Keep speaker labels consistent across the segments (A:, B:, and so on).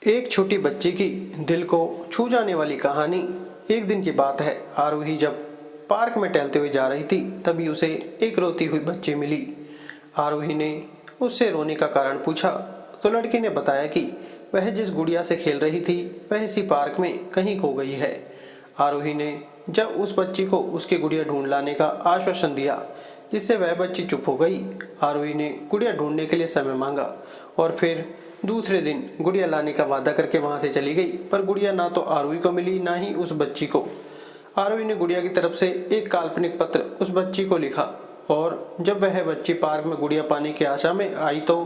A: एक छोटी बच्ची की दिल को छू जाने वाली कहानी। एक दिन की बात है, आरोही जब पार्क में टहलते हुए जा रही थी तभी उसे एक रोती हुई बच्ची मिली। आरोही ने उससे रोने का कारण पूछा तो लड़की ने बताया कि वह जिस गुड़िया से खेल रही थी वह इसी पार्क में कहीं खो गई है। आरोही ने जब उस बच्ची को उसकी गुड़िया ढूंढ लाने का आश्वासन दिया जिससे वह बच्ची चुप हो गई। आरोही ने गुड़िया ढूंढने के लिए समय मांगा और फिर दूसरे दिन गुड़िया लाने का वादा करके वहां से चली गई, पर गुड़िया ना तो आरोही को मिली ना ही उस बच्ची को। आरोही ने गुड़िया की तरफ से एक काल्पनिक पत्र उस बच्ची को लिखा और जब वह बच्ची पार्क में गुड़िया पाने की आशा में आई तो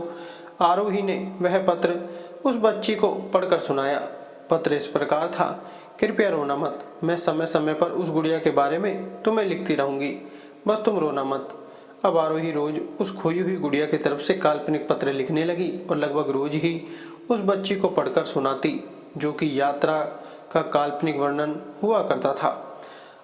A: आरोही ने वह पत्र उस बच्ची को पढ़कर सुनाया। पत्र इस प्रकार था, कृपया रोना मत, मैं समय समय पर उस गुड़िया के बारे में तुम्हें लिखती रहूंगी, बस तुम रोना मत। अब आरोही रोज उस खोई हुई गुड़िया की तरफ से काल्पनिक पत्र लिखने लगी और लगभग रोज ही उस बच्ची को पढ़कर सुनाती, जो कि यात्रा का काल्पनिक वर्णन हुआ करता था।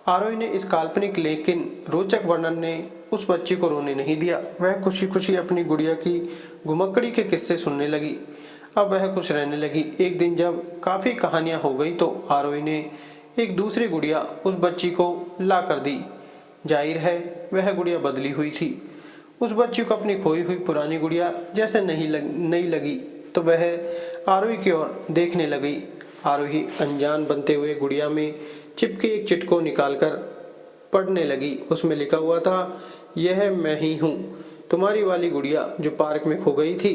A: आरोही ने इस काल्पनिक लेकिन रोचक वर्णन ने उस बच्ची को रोने नहीं दिया। वह खुशी खुशी अपनी गुड़िया की घुमक्कड़ी के किस्से सुनने लगी। अब वह खुश रहने लगी। एक दिन जब काफी कहानियां हो गई तो आरोही ने एक दूसरी गुड़िया उस बच्ची को ला कर दी। जाहिर है वह गुड़िया बदली हुई थी। उस बच्ची को अपनी खोई हुई पुरानी गुड़िया जैसे नहीं लगी तो वह आरोही की ओर देखने लगी। आरोही अनजान बनते हुए गुड़िया में चिपके एक चिट को निकालकर पढ़ने लगी। उसमें लिखा हुआ था, यह मैं ही हूँ, तुम्हारी वाली गुड़िया जो पार्क में खो गई थी।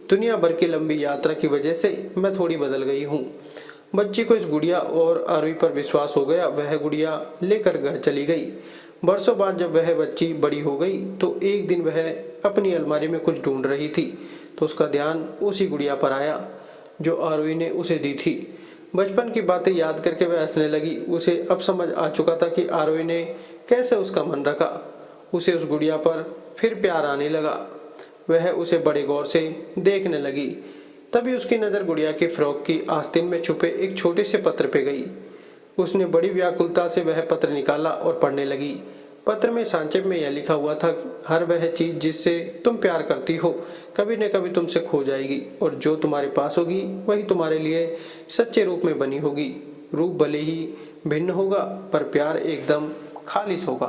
A: दुनिया भर की लंबी यात्रा की वजह से मैं थोड़ी बदल गई हूँ। बच्ची को इस गुड़िया और आरोही पर विश्वास हो गया। वह गुड़िया लेकर घर चली गई। बरसों बाद जब वह बच्ची बड़ी हो गई तो एक दिन वह अपनी अलमारी में कुछ ढूंढ रही थी तो उसका ध्यान उसी गुड़िया पर आया जो आरोही ने उसे दी थी। बचपन की बातें याद करके वह हंसने लगी। उसे अब समझ आ चुका था कि आरोही ने कैसे उसका मन रखा। उसे उस गुड़िया पर फिर प्यार आने लगा। वह उसे बड़े गौर से देखने लगी। तभी उसकी नज़र गुड़िया की फ्रॉक की आस्तीन में छुपे एक छोटे से पत्र पे गई। उसने बड़ी व्याकुलता से वह पत्र निकाला और पढ़ने लगी। पत्र में संक्षेप में यह लिखा हुआ था, हर वह चीज जिससे तुम प्यार करती हो कभी न कभी तुमसे खो जाएगी और जो तुम्हारे पास होगी वही तुम्हारे लिए सच्चे रूप में बनी होगी। रूप भले ही भिन्न होगा पर प्यार एकदम खालिश होगा।